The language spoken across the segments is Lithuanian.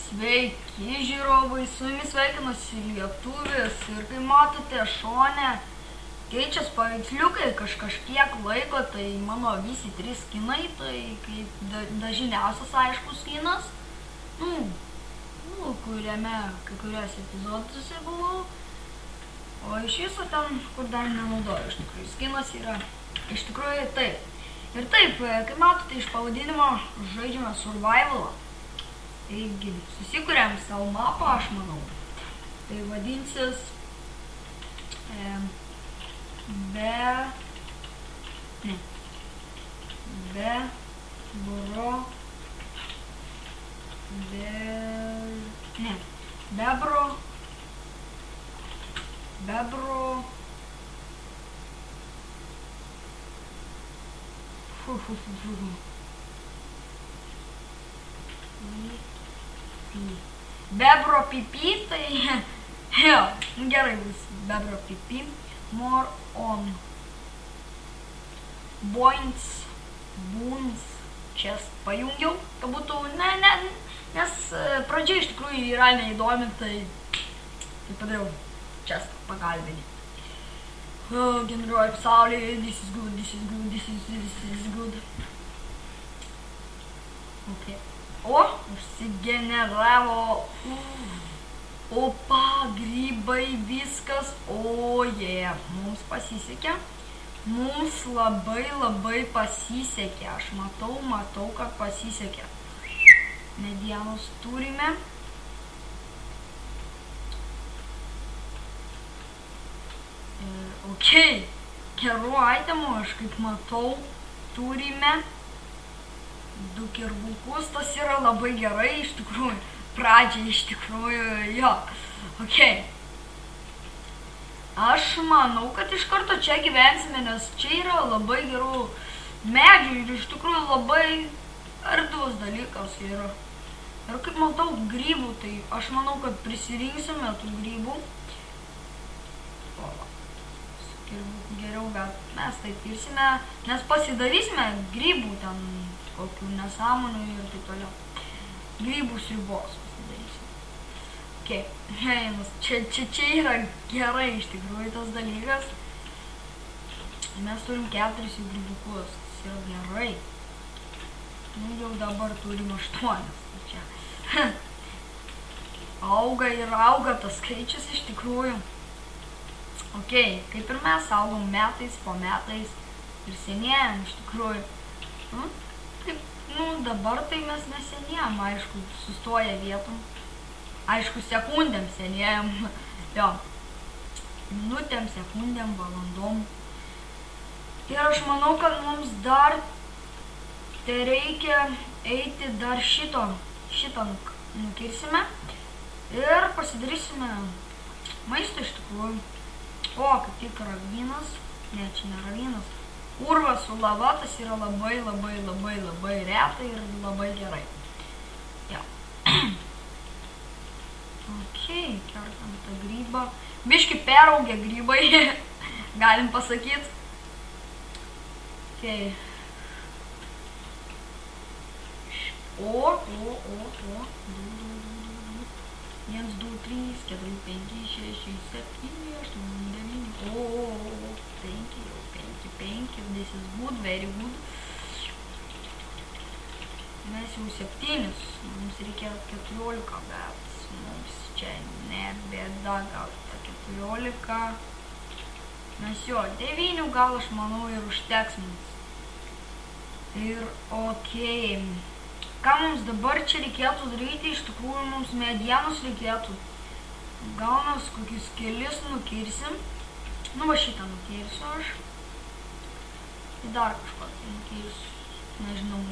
Sveiki žiūrovai, su jumis sveikinasi Lietuvis ir kaip matote šone keičias paveiksliukai kažkiek laiko, tai mano visi 3 skinai, tai kaip dažniausias aiškus skinas, kuriame kai kuriuose epizoduose buvau, o iš viso ten, kur dar nenaudoju, iš tikrųjų, skinas yra iš tikrųjų taip. Ir taip, kaip matote iš pavadinimo, žaidžiame survivalą. Taigi, susikuriam savo mapą, aš manau. Tai vadinsis Bebro pipi, tai jo, gerai bus bebro pipi. More on boins, boons, čia pajungiau, kad būtų, nes pradžia iš tikrųjų yra neįdomi, tai padariau čia pagalbinį. Generuoju pasaulį, this is good, this is good, this is good. Okay. O, užsigeneravo, opa, grybai, viskas, mums pasisekė, mums labai pasisekė, aš matau, kad pasisekė. Medienos turime. Ok, gerų itemų, aš kaip matau, turime 2 kirvukus, tas yra labai gerai, iš tikrųjų, pradžiai iš tikrųjų, jo, ok. Aš manau, kad iš karto čia gyvensime, nes čia yra labai gerų medžių ir iš tikrųjų labai erdvus dalykas yra. Ir kaip matau grybų, tai aš manau, kad prisirinksime tų grybų. Geriau, bet mes taip irsime, nes pasidarysime grybų ten, kokių nesąmonių ir taip toliau. Grybų sriubos pasidarysime. Ok, čia yra gerai iš tikrųjų tas dalykas. Mes turim 4 grybukus, tas yra gerai. Jau dabar turim 8. Čia. Auga ir auga tas skaičius iš tikrųjų. Ok, kaip ir mes augom metais po metais ir senėjam iš tikrųjų. Dabar tai mes nesenėjam, aišku, sustoja vietom. Aišku, sekundėm senėjam, jo, minutėm, sekundėm, valandom. Ir aš manau, kad mums dar tai reikia eiti dar šitą nukirsime ir pasidarysime maistą iš tikrųjų. O, kaip tik ravynas, ne, čia ne ravynas. Urvas su lava, tas yra labai reta ir labai gerai. Ja. Ok, kertam tą grybą. Biški peraugę grybai, galim pasakyt. Ok. 1, 2, 3, 4, 5, 6, 7, 8, 9. Thank you, this is good, very good. Mes jau 7, mums reikia 14, bet mums čia nebėda, gal 14. Mes jo, 9 gal aš manau ir užteks mums. Ir ok. Ką mums dabar čia reikėtų daryti, iš tikrųjų mums medienos reikėtų. Gal mes kokius kelis nukirsim. Va šitą nukirsiu aš. Tai dar kažkokį nukirsiu. Nežinau.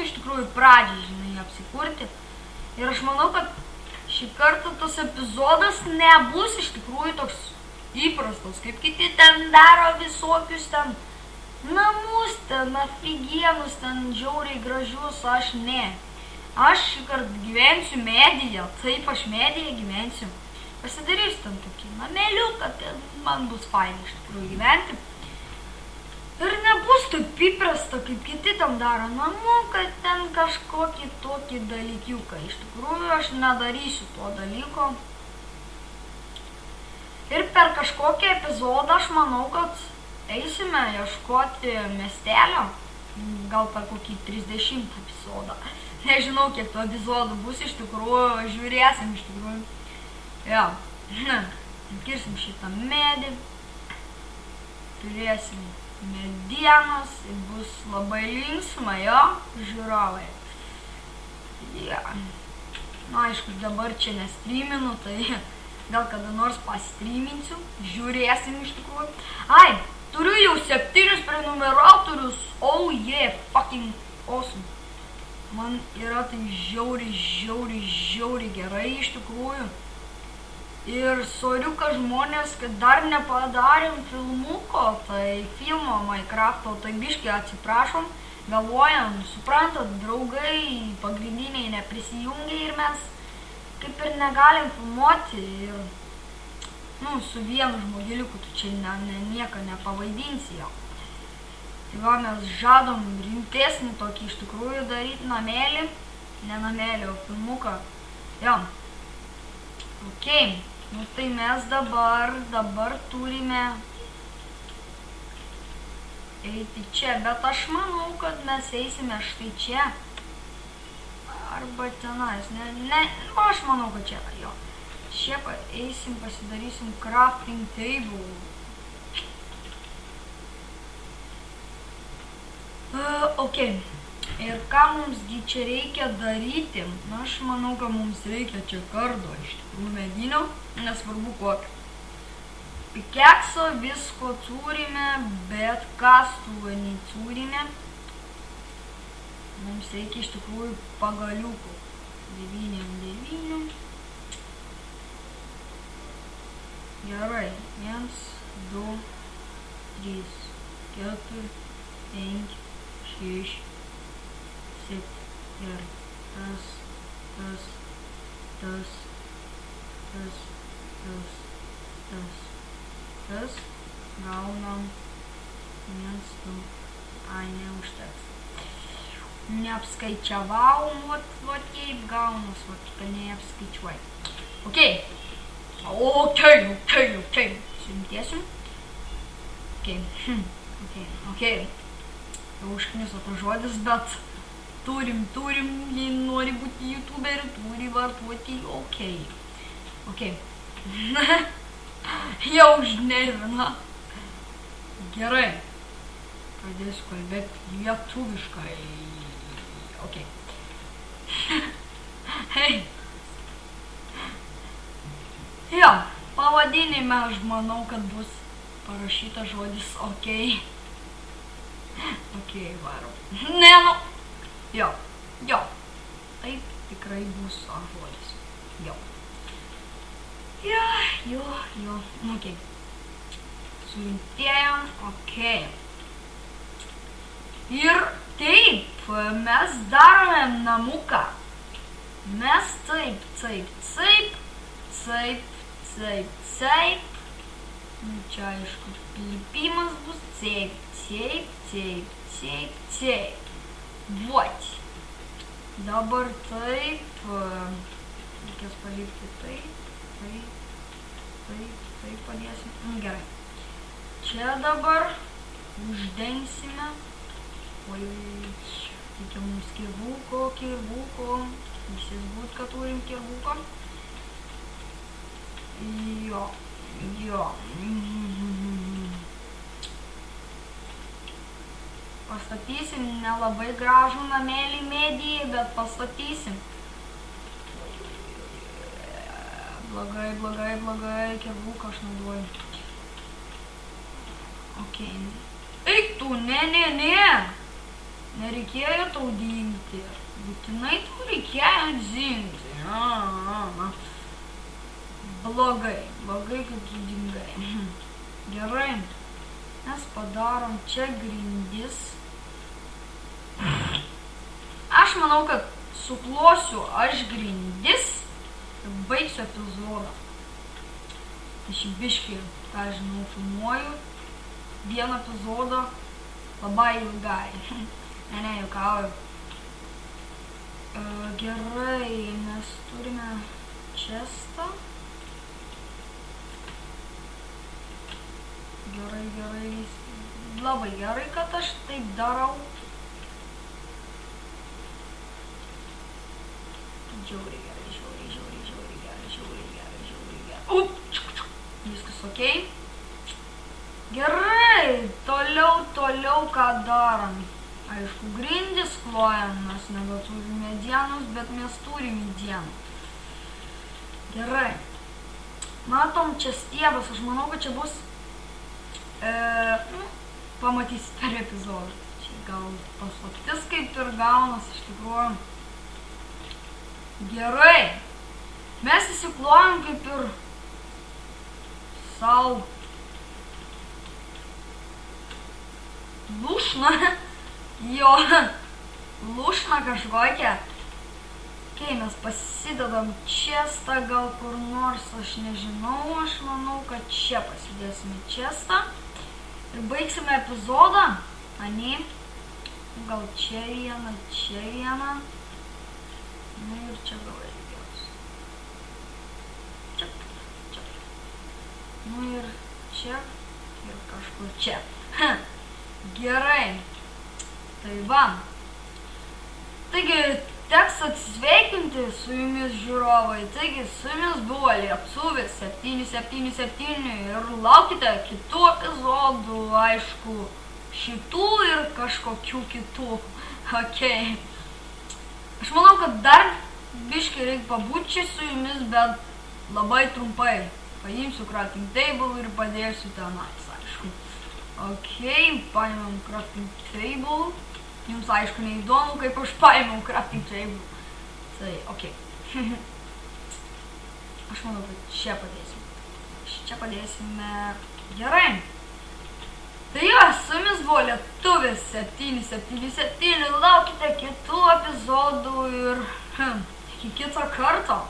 Iš tikrųjų pradžiai, žinai, apsikurti. Ir aš manau, kad šį kartą tas epizodas nebus iš tikrųjų toks įprastas, kaip kiti ten daro visokius ten namus, ten afigienus, ten žiauriai gražius, aš ne. Aš šį kartą gyvensiu medyje, taip aš medyje gyvensiu. Pasidarysiu ten tokį nameliuką, man bus fainai iš tikrųjų gyventi. Ir nebus taip įprasta, kaip kiti tam daro. Kad ten kažkokį tokį dalykiuką. Iš tikrųjų, aš nedarysiu to dalyko. Ir per kažkokį epizodą aš manau, kad eisime ieškoti miestelio. Gal per kokį 30 epizodą. Nežinau, kiek tų epizodų bus iš tikrųjų. Žiūrėsim iš tikrųjų. Jo. Kirsim šitą medį. Turėsim medienos, bus labai linksma, jo, žiūrovai. Ja. Na, aišku, dabar čia nestreaminu, tai gal kada nors pastreaminsiu, žiūrėsim iš tikrųjų. Ai, turiu jau 7 prenumeratorius, oh yeah, fucking awesome. Man yra tai žiauriai gerai iš tikrųjų. Ir soriuka žmonės, kad dar nepadarėm filmuko, tai filmo Minecrafto, tai biškį atsiprašom, vėluojam, suprantat, draugai pagrindiniai neprisijungia ir mes kaip ir negalim filmuoti ir, su vienu žmogeliuku tu čia nieko nepavaidinsi jo. Tai va, mes žadom rimtesnį tokį iš tikrųjų daryti namėlį, ne namėlį, o filmuką, jo. Ok, tai mes dabar turime eiti čia, bet aš manau, kad mes eisime štai čia. Arba tenais, aš manau, kad čia, jo. Čia eisim, pasidarysim crafting table. Ok. Ir ką mumsgi čia reikia daryti? Aš manau, kad mums reikia čia kardo, iš tikrųjų medinio, nesvarbu kokio. Pikekso visko turime, bet kastuvą neturime. Mums reikia iš tikrųjų pagaliukų. 9. Gerai. 1, 2, 3, 4, 5, 6. Gerai, tas, gaunam 1, 2, neužteks. Neapskaičiavau, vat taip gaunas, vat neapskaičiuoju. Ok, suimtėsim. Ok. Užkniso tas žodis, bet turim, jei nori būti youtuberiu, turi vartuoti ok. Jau užnervina. Gerai. Pradėsiu kalbėti lietuviškai. Ok. Jo, pavadinime aš manau, kad bus parašyta žodis ok. Ok, varom. Jo. Taip tikrai bus žodis. Jo. Ok. Suintėjom, ok. Ir taip, mes darome namuką. Mes taip. Čia aišku, pilipimas bus taip. Vot. Dabar taip, reikės palikti taip padėsim. Gerai. Čia dabar uždengsime. Oi, reikia mums kirvuko. Visi būt, kad turim kirvuko. Jo. Pastatysim nelabai gražų namėlį medijai, bet pastatysim. Blogai, kirvuką aš naudoju. Ok. Eik tu, ne. Nereikėjo tau dingti. Būtinai tau reikėjo dingti. Blogai, kaip tu dingai. Gerai. Mes padarom čia grindis. Aš manau, kad suklosiu aš grindis ir baigsiu epizodą. Aš biškį, ką žinau, filmuoju vieną epizodą labai ilgai. Ne, juokauju. Gerai, mes turime čestą. Gerai. Labai gerai, kad aš taip darau. Žiauriai gerai. Viskas okei. Gerai, toliau ką darom. Aišku, grindis klojam, mes nebeturim medienos, bet mes turim medieną. Gerai. Matom, čia stiebas, aš manau, kad čia bus pamatysit per epizodą. Čia gal paslaptis kaip ir gaunas iš tikrųjų. Gerai. Mes įsiklojam kaip ir sau lūšną. Jo, lūšną kažkokią. Okay, mes pasidedam čestą gal kur nors, aš nežinau, aš manau, kad čia pasidėsime čestą. Ir baigsime epizodą, ani, gal čia vieną. Nu ir čia gal reikės. Čia. Nu ir čia ir kažkur čia. Gerai. Tai va. Taigi, teks atsisveikinti su jumis žiūrovai. Taigi, su jumis buvo Lietsuvis 777 ir laukite kitų epizodų, aišku, šitų ir kažkokių kitų. Okay. Aš manau, kad dar biškai reikia pabūti čia su jumis, bet labai trumpai. Paimsiu crafting table ir padėsiu tenais, aišku. Okay, paimam crafting table. Jums aišku neįdomu, kaip aš paėmiau crafting table. Tai, okei. Aš manau, kad čia padėsime. Čia padėsime. Gerai. Tai jo, su jumis buvo Lietuvis 777. Laukite kitų epizodų ir iki kito karto.